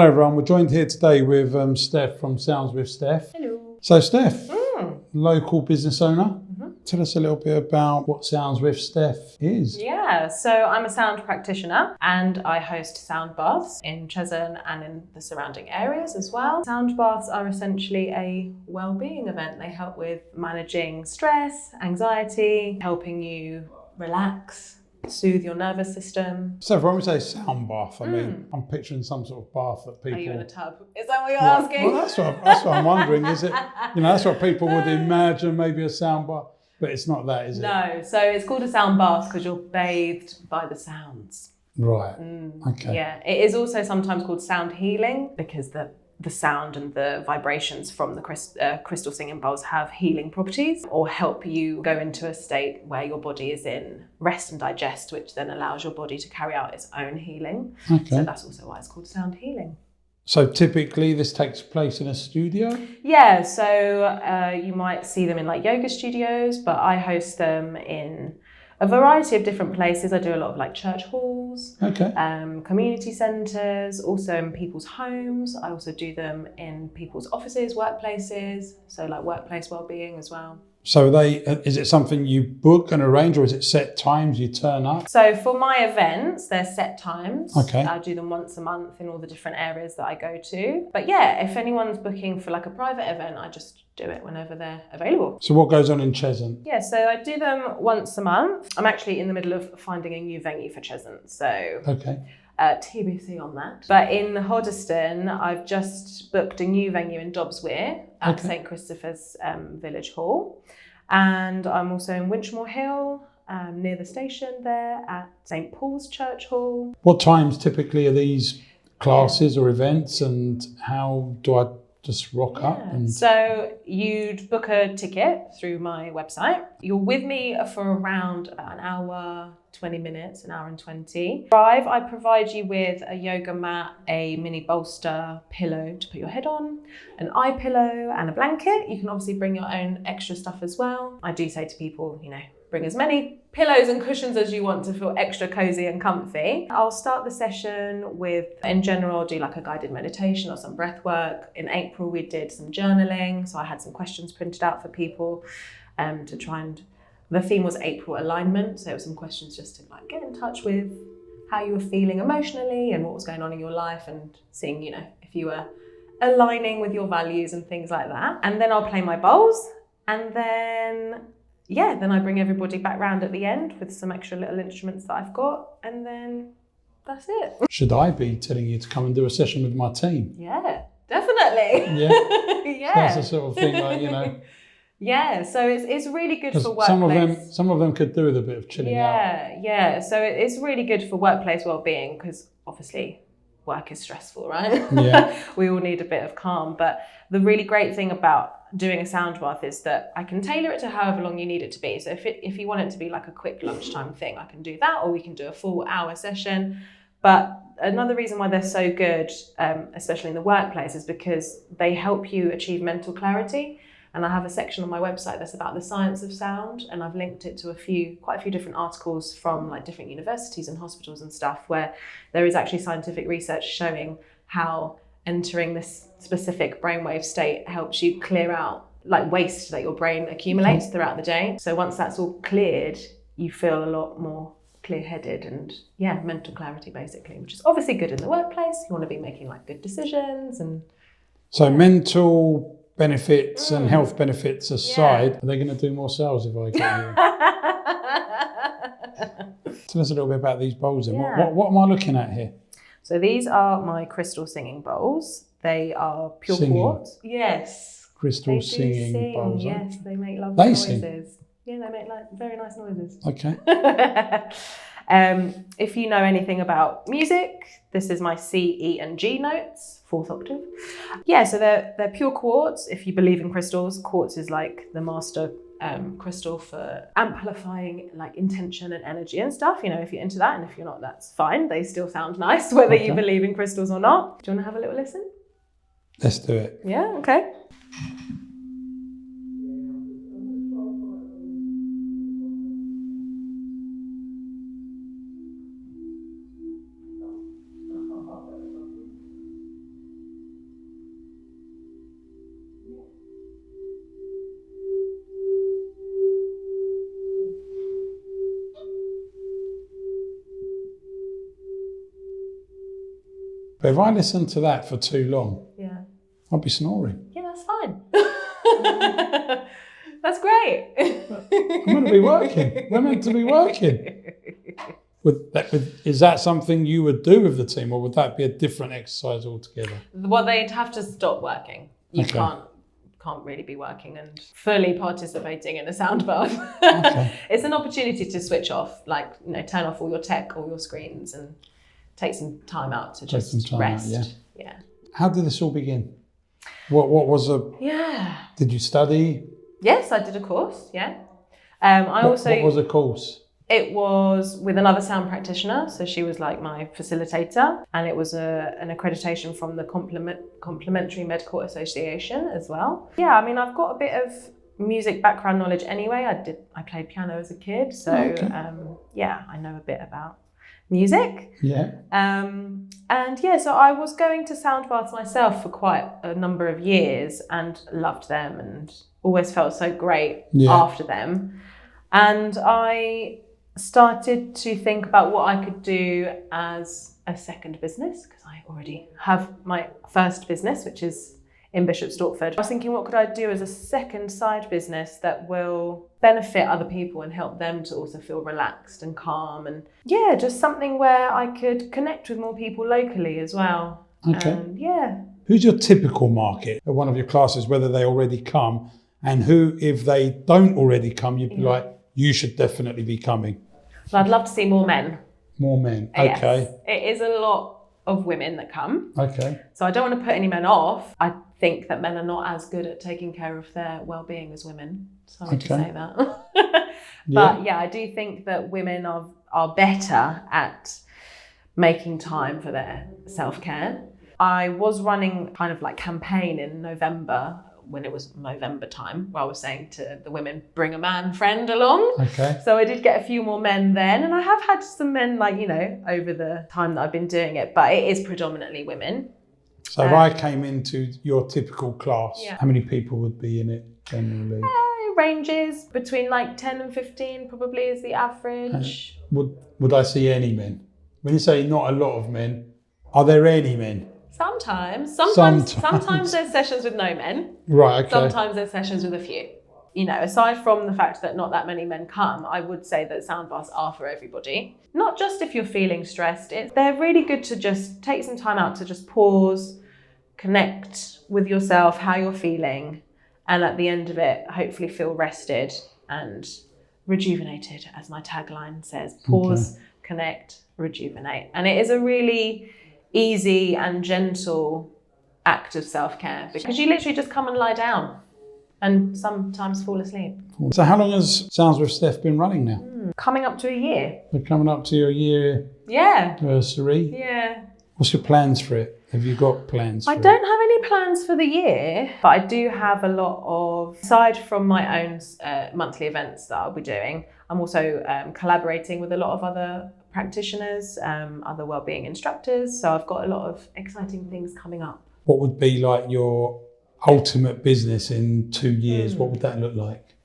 Hello everyone, we're joined here today with Steph from Sounds With Steph. Hello. So Steph, local business owner. Tell us a little bit about what Sounds With Steph is. Yeah, so I'm a sound practitioner and I host sound baths in Cheshunt and in the surrounding areas as well. Sound baths are essentially a wellbeing event. They help with managing stress, anxiety, helping you relax, soothe your nervous system. So when we say sound bath, I mean, I'm picturing some sort of bath that people... Are you in a tub? Is that what you're asking? Well, that's what I'm wondering. Is it, that's what people would imagine, maybe a sound bath, but it's not that, is it? No, so it's called a sound bath because you're bathed by the sounds. Right, okay. Yeah, it is also sometimes called sound healing because the sound and the vibrations from the crystal singing bowls have healing properties or help you go into a state where your body is in rest and digest, which then allows your body to carry out its own healing. Okay. So that's also why it's called sound healing. So typically this takes place in a studio? Yeah, so you might see them in like yoga studios, but I host them in a variety of different places. I do a lot of like church halls, community centres, also in people's homes. I also do them in people's offices, workplaces, so like workplace wellbeing as well. So is it something you book and arrange, or is it set times you turn up? So for my events, they're set times. Okay. I do them once a month in all the different areas that I go to. But yeah, if anyone's booking for like a private event, I just do it whenever they're available. So what goes on in Cheshunt? Yeah, so I do them once a month. I'm actually in the middle of finding a new venue for Cheshunt, so TBC on that. But in Hoddesdon, I've just booked a new venue in Dobsweir at St Christopher's Village Hall. And I'm also in Winchmore Hill, near the station there at St Paul's Church Hall. What times typically are these classes or events, and how do I just rock up? So you'd book a ticket through my website. You're with me for around about an hour, 20 minutes, an hour and 20. I provide you with a yoga mat, a mini bolster, pillow to put your head on, an eye pillow and a blanket. You can obviously bring your own extra stuff as well. I do say to people, bring as many pillows and cushions as you want to feel extra cozy and comfy. I'll start the session with, in general, I'll do like a guided meditation or some breath work. In April, we did some journaling. So I had some questions printed out for people to try and, the theme was April alignment. So it was some questions just to like get in touch with how you were feeling emotionally and what was going on in your life and seeing, if you were aligning with your values and things like that. And then I'll play my bowls, and then I bring everybody back round at the end with some extra little instruments that I've got, and then that's it. Should I be telling you to come and do a session with my team? Yeah, definitely. Yeah? Yeah. So that's the sort of thing like, Yeah, so it's really good for workplace. Some of them could do with a bit of chilling out. Yeah. So it's really good for workplace wellbeing because obviously work is stressful, right? Yeah. We all need a bit of calm. But the really great thing about doing a sound bath is that I can tailor it to however long you need it to be. So if you want it to be like a quick lunchtime thing, I can do that, or we can do a full hour session. But another reason why they're so good, especially in the workplace, is because they help you achieve mental clarity. And I have a section on my website that's about the science of sound, and I've linked it to quite a few different articles from like different universities and hospitals and stuff, where there is actually scientific research showing how entering this specific brainwave state helps you clear out like waste that your brain accumulates throughout the day. So once that's all cleared, you feel a lot more clear-headed and mental clarity basically, which is obviously good in the workplace. You want to be making like good decisions and mental benefits and health benefits aside, are they going to do more sales if I get you? Tell us a little bit about these bowls then. What am I looking at here? So these are my crystal singing bowls. They are pure quartz. Yes. Crystal singing bowls. Yes, they make lovely noises. Sing? Yeah, they make like very nice noises. Okay. If you know anything about music, this is my C, E, and G notes, 4th octave. Yeah, so they're pure quartz. If you believe in crystals, quartz is like the master crystal for amplifying like intention and energy and stuff. If you're into that, and if you're not, that's fine. They still sound nice, whether you believe in crystals or not. Do you want to have a little listen? Let's do it. Yeah, okay. But if I listen to that for too long, Yeah. I'll be snoring. Yeah, that's fine. That's great. I'm going to be working. We're meant to be working. Is that something you would do with the team, or would that be a different exercise altogether? Well, they'd have to stop working. You Okay. can't really be working and fully participating in a sound bath. Okay. It's an opportunity to switch off, like, turn off all your tech, all your screens, and take some time out to just rest. Yeah. How did this all begin? What was Did you study? Yes, I did a course. Yeah. What was a course? It was with another sound practitioner, so she was like my facilitator, and it was an accreditation from the Complementary Medical Association as well. Yeah, I mean, I've got a bit of music background knowledge anyway. I played piano as a kid, so I know a bit about music. Yeah. So I was going to sound baths myself for quite a number of years and loved them and always felt so great after them. And I started to think about what I could do as a second business, because I already have my first business, which is in Bishop Stortford. I was thinking, what could I do as a second side business that will benefit other people and help them to also feel relaxed and calm, and just something where I could connect with more people locally as well. Okay. Who's your typical market at one of your classes, whether they already come, and who, if they don't already come, you'd be like, you should definitely be coming? So I'd love to see more men. More men, okay. Yes. It is a lot of women that come. Okay. So I don't want to put any men off. I think that men are not as good at taking care of their well-being as women. Sorry to say that. But I do think that women are better at making time for their self-care. I was running kind of like campaign in November, when it was November time, where I was saying to the women, bring a man friend along. Okay. So I did get a few more men then, and I have had some men over the time that I've been doing it, but it is predominantly women. So if I came into your typical class, how many people would be in it generally? It ranges between 10 and 15 probably is the average. Would I see any men? When you say not a lot of men, are there any men? Sometimes there's sessions with no men. Right, okay. Sometimes there's sessions with a few. Aside from the fact that not that many men come, I would say that sound baths are for everybody. Not just if you're feeling stressed. They're really good to just take some time out to just pause, connect with yourself, how you're feeling, and at the end of it, hopefully feel rested and rejuvenated, as my tagline says. Pause, connect, rejuvenate. And it is a really easy and gentle act of self-care, because you literally just come and lie down and sometimes fall asleep. So how long has Sounds With Steph been running now? Coming up to a year. We're coming up to your year anniversary. Yeah. What's your plans for it? Have you got plans for it? I don't have any plans for the year, but I do have a lot of, aside from my own monthly events that I'll be doing, I'm also collaborating with a lot of other practitioners, other wellbeing instructors. So I've got a lot of exciting things coming up. What would be like your ultimate business in 2 years? What would that look like?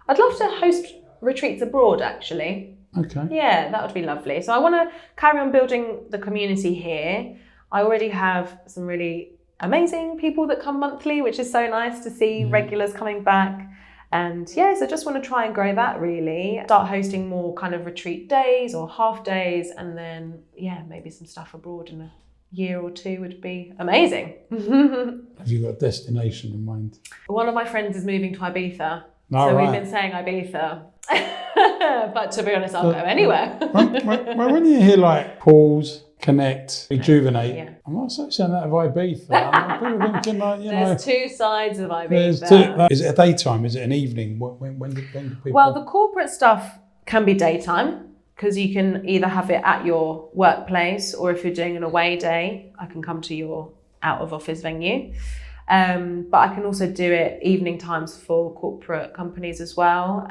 I'd love to host retreats abroad, actually. Okay. Yeah, that would be lovely. So I want to carry on building the community here. I already have some really amazing people that come monthly, which is so nice to see regulars coming back. And so I just want to try and grow that, really. Start hosting more kind of retreat days or half days, and then, maybe some stuff abroad in a year or two would be amazing. Have you got a destination in mind? One of my friends is moving to Ibiza. We've been saying Ibiza. But to be honest, I'll go anywhere. when you hear pause, connect, rejuvenate, I'm not so saying that of Ibiza. I'm thinking there's two sides of Ibiza. Is it a daytime? Is it an evening? When do people... Well, the corporate stuff can be daytime, because you can either have it at your workplace, or if you're doing an away day, I can come to your out of office venue. But I can also do it evening times for corporate companies as well.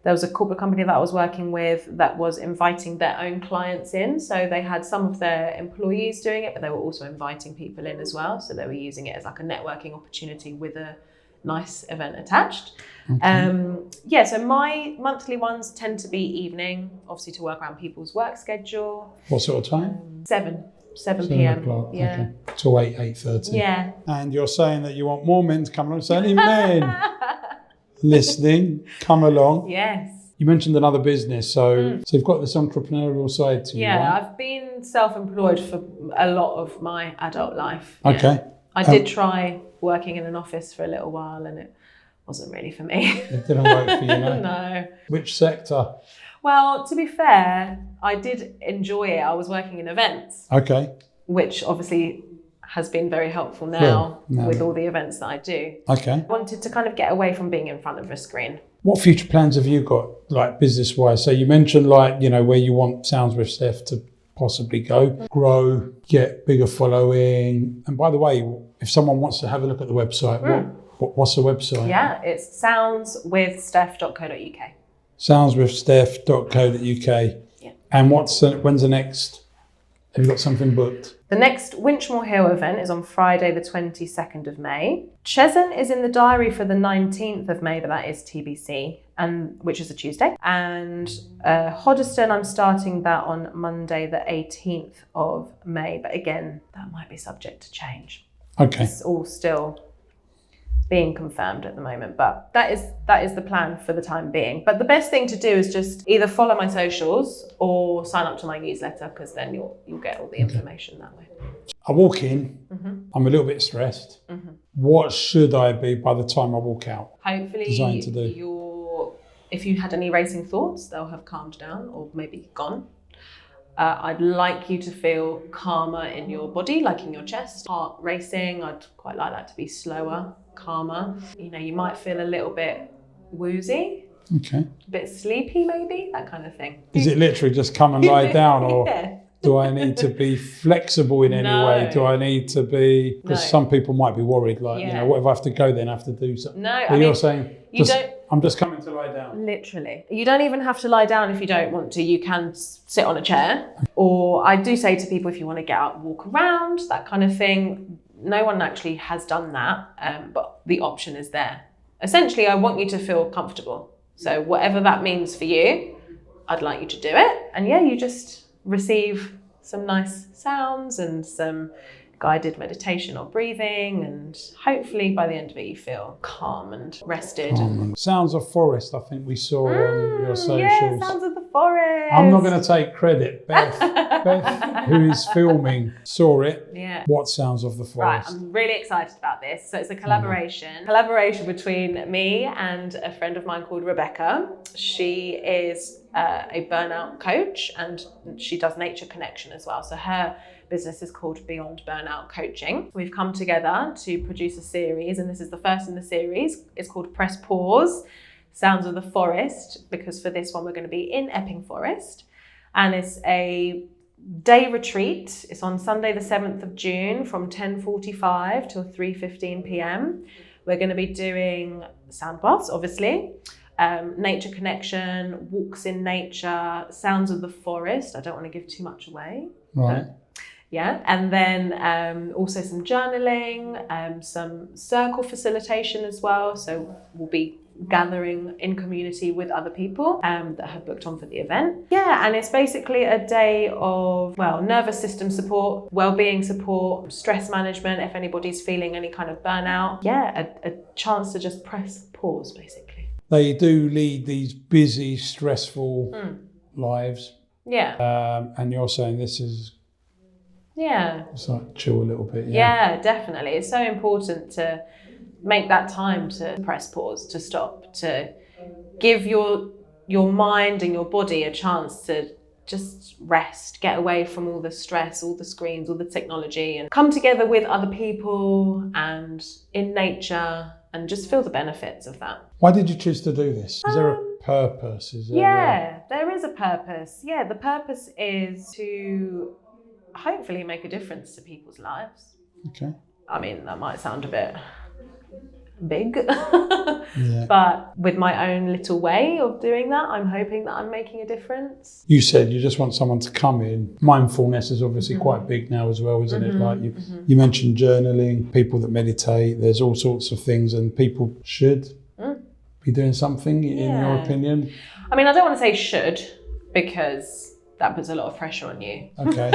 There was a corporate company that I was working with that was inviting their own clients in. So they had some of their employees doing it, but they were also inviting people in as well. So they were using it as a networking opportunity with a nice event attached. Okay. So my monthly ones tend to be evening, obviously to work around people's work schedule. What sort of time? 7. 7 p.m. o'clock, Yeah. okay. Till 8:30. Yeah. And you're saying that you want more men to come along. So any men listening, come along. Yes. You mentioned another business, so you've got this entrepreneurial side to you, Yeah, right? I've been self-employed for a lot of my adult life. Okay. Yeah. I did try working in an office for a little while and it wasn't really for me. It didn't work for you, no? No. Which sector? Well, to be fair, I did enjoy it. I was working in events, Okay. which obviously has been very helpful now No. with all the events that I do. Okay. I wanted to kind of get away from being in front of a screen. What future plans have you got, like business-wise? So you mentioned, like, you know, where you want Sounds With Steph to possibly go, grow, get bigger following. And by the way, if someone wants to have a look at the website, what's the website? Yeah, it's soundswithsteph.co.uk. Soundswithsteph.co.uk. Yeah. And when's the next? Have you got something booked? The next Winchmore Hill event is on Friday, the 22nd of May. Cheshunt is in the diary for the 19th of May, but that is TBC, which is a Tuesday. And Hoddesdon, I'm starting that on Monday, the 18th of May. But again, that might be subject to change. Okay. It's all still being confirmed at the moment, but that is the plan for the time being. But the best thing to do is just either follow my socials or sign up to my newsletter, because then you'll get all the information that way. I walk in, I'm a little bit stressed. What should I be by the time I walk out? Hopefully, Designed to do. If you had any racing thoughts, they'll have calmed down or maybe gone. I'd like you to feel calmer in your body, like in your chest. Heart racing, I'd quite like that to be slower, calmer. You know, you might feel a little bit woozy, Okay. a bit sleepy maybe, that kind of thing. Is it literally just come and lie down, or Yeah. do I need to be flexible in any way? Do I need to be, because some people might be worried, like, you know, what if I have to go then, I have to do something? No, But you're saying, I'm just coming to lie down. Literally. You don't even have to lie down if you don't want to. You can sit on a chair. Or I do say to people, if you want to get out, walk around, that kind of thing. No one actually has done that, but the option is there. Essentially, I want you to feel comfortable. So whatever that means for you, I'd like you to do it. And yeah, you just receive some nice sounds and some guided meditation or breathing, and hopefully by the end of it you feel calm and rested. Sounds of Forest, I think we saw on your socials. Yeah, Sounds of the Forest. I'm not going to take credit. Beth, who is filming, saw it. Yeah. What Sounds of the Right, Forest? I'm really excited about this. So it's a collaboration between me and a friend of mine called Rebecca. She is a burnout coach and she does nature connection as well. So her business is called Beyond Burnout Coaching. We've come together to produce a series, and this is the first in the series. It's called Press Pause, Sounds of the Forest, because for this one we're going to be in Epping Forest, and it's a day retreat. It's on Sunday the 7th of June from 10:45 till 3:15 p.m. We're going to be doing sound baths, obviously, nature connection, walks in nature, sounds of the forest. I don't want to give too much away. Right. Yeah, and then also some journaling, some circle facilitation as well. So we'll be gathering in community with other people that have booked on for the event. Yeah, and it's basically a day of, nervous system support, wellbeing support, stress management, if anybody's feeling any kind of burnout. Yeah, a chance to just press pause, basically. They do lead these busy, stressful lives. Yeah. And you're saying this is... Yeah. It's like chill a little bit. Yeah, definitely. It's so important to make that time to press pause, to stop, to give your mind and your body a chance to just rest, get away from all the stress, all the screens, all the technology, and come together with other people and in nature and just feel the benefits of that. Why did you choose to do this? Is there a purpose? There is a purpose. Yeah, the purpose is to hopefully make a difference to people's lives. Okay. I mean, that might sound a bit big, Yeah. but with my own little way of doing that, I'm hoping that I'm making a difference. You said you just want someone to come in. Mindfulness is obviously quite big now as well, isn't it? Like you mentioned journaling, people that meditate, there's all sorts of things, and people should be doing something in your opinion. I mean, I don't want to say should, because that puts a lot of pressure on you. Okay.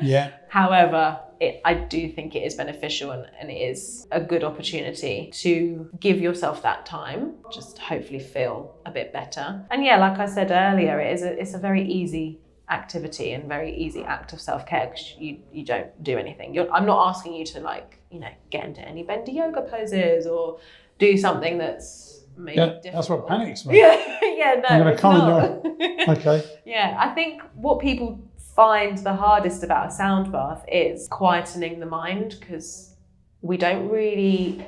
Yeah. However, I do think it is beneficial and it is a good opportunity to give yourself that time, just hopefully feel a bit better. And yeah, like I said earlier, it's a very easy activity and very easy act of self-care because you don't do anything. I'm not asking you to get into any bendy yoga poses or do something that's maybe difficult. That's what panics me. Yeah, no, I'm going to come not. in your... Okay. Yeah, I think what people find the hardest about a sound bath is quietening the mind, because we don't really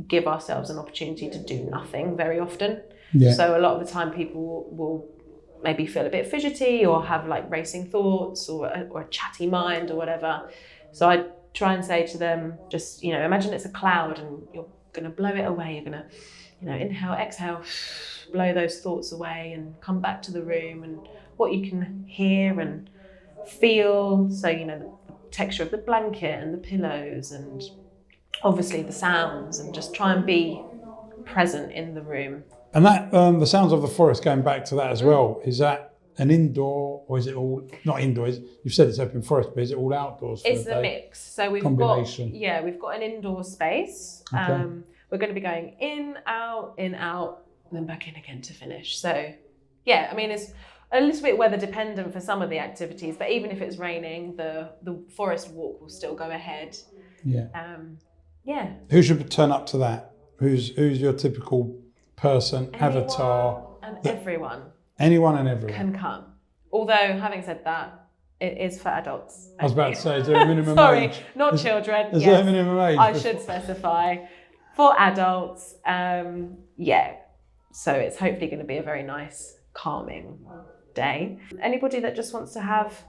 give ourselves an opportunity to do nothing very often. Yeah. So a lot of the time people will maybe feel a bit fidgety or have like racing thoughts or a chatty mind or whatever. So I try and say to them, just, imagine it's a cloud and you're going to blow it away. You're going to, inhale, exhale, blow those thoughts away and come back to the room and what you can hear and feel. So, the texture of the blanket and the pillows and obviously the sounds, and just try and be present in the room. And that, the sounds of the forest, going back to that as well, is that an indoor or is it all, not indoor, you've said it's open forest, but is it all outdoors? It's a mix. So we've got an indoor space. Okay. We're going to be going in, out, then back in again to finish. So yeah, I mean, it's a little bit weather dependent for some of the activities, but even if it's raining, the forest walk will still go ahead. Yeah. Yeah. Who should turn up to that? Who's your typical person, avatar? And everyone. Anyone and everyone can come. Although, having said that, it is for adults. I was about to say, is there a minimum Sorry, age? not children. Is there a minimum age? I should specify. For adults, yeah. So it's hopefully going to be a very nice, calming day. Anybody that just wants to have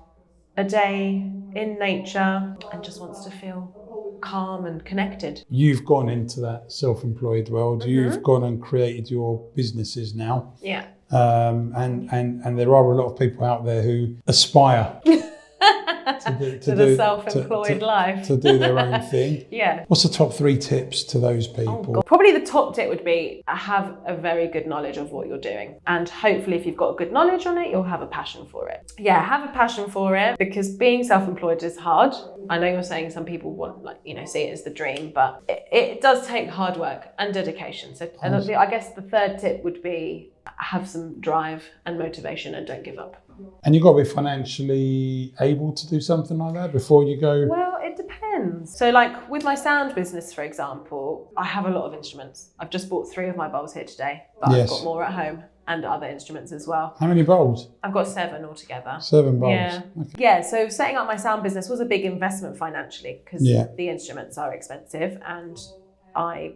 a day in nature and just wants to feel calm and connected. You've gone into that self-employed world. Mm-hmm. You've gone and created your businesses now. Yeah. And there are a lot of people out there who aspire to the self-employed life, to do their own thing. Yeah. What's the top 3 tips to those people? Probably the top tip would be have a very good knowledge of what you're doing, and hopefully if you've got a good knowledge on it, you'll have a passion for it. Yeah, have a passion for it, because being self-employed is hard. I know you're saying some people want, see it as the dream, but it does take hard work and dedication. So, and I guess the third tip would be have some drive and motivation and don't give up. And you've got to be financially able to do something like that before you go? Well, it depends. So like with my sound business, for example, I have a lot of instruments. I've just bought 3 of my bowls here today, but yes. I've got more at home and other instruments as well. How many bowls? I've got 7 altogether. 7 bowls. Yeah. Okay. Yeah, so setting up my sound business was a big investment financially, because the instruments are expensive, and I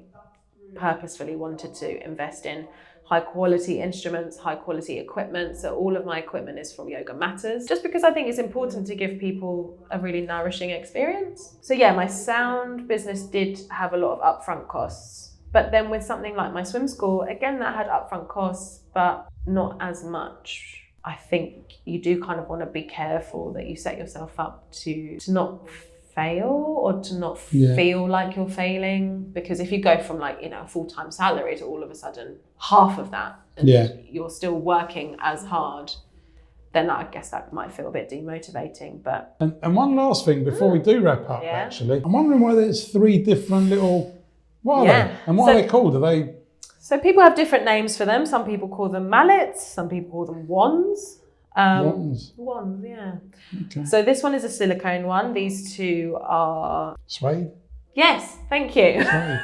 purposefully wanted to invest in high quality instruments, high quality equipment. So all of my equipment is from Yoga Matters, just because I think it's important to give people a really nourishing experience. So yeah, my sound business did have a lot of upfront costs. But then with something like my swim school, again, that had upfront costs, but not as much. I think you do kind of want to be careful that you set yourself up to not fail or to not feel like you're failing, because if you go from a full-time salary to all of a sudden half of that and you're still working as hard, then I guess that might feel a bit demotivating. But and one last thing before we do wrap up, actually, I'm wondering why there's 3 different little, what are they? And what are they called? Are they? So people have different names for them. Some people call them mallets, some people call them wands. Wands, yeah. Okay. So this one is a silicone one. These 2 are suede. Yes, thank you. Suede.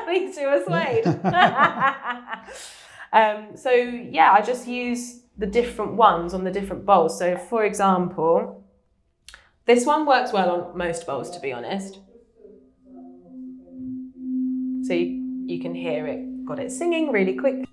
These 2 are suede. So yeah, I just use the different ones on the different bowls. So for example, this one works well on most bowls, to be honest. So you can hear it, got it singing really quick.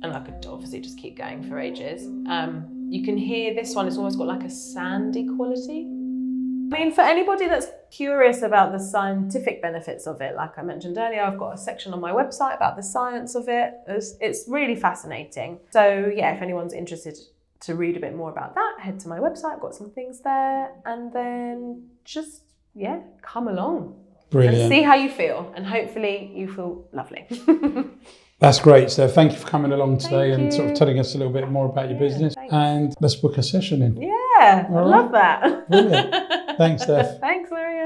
And I could obviously just keep going for ages. You can hear this one, it's almost got like a sandy quality. I mean, for anybody that's curious about the scientific benefits of it, like I mentioned earlier, I've got a section on my website about the science of it. It's really fascinating. So yeah, if anyone's interested to read a bit more about that, head to my website, I've got some things there. And then just, come along. Brilliant. And see how you feel. And hopefully you feel lovely. That's great, Steph. Thank you for coming along today Thank and sort of you. telling us a little bit more about your business. thanks. And let's book a session in. Yeah, I love that. Brilliant. Thanks, Steph. Thanks, Maria.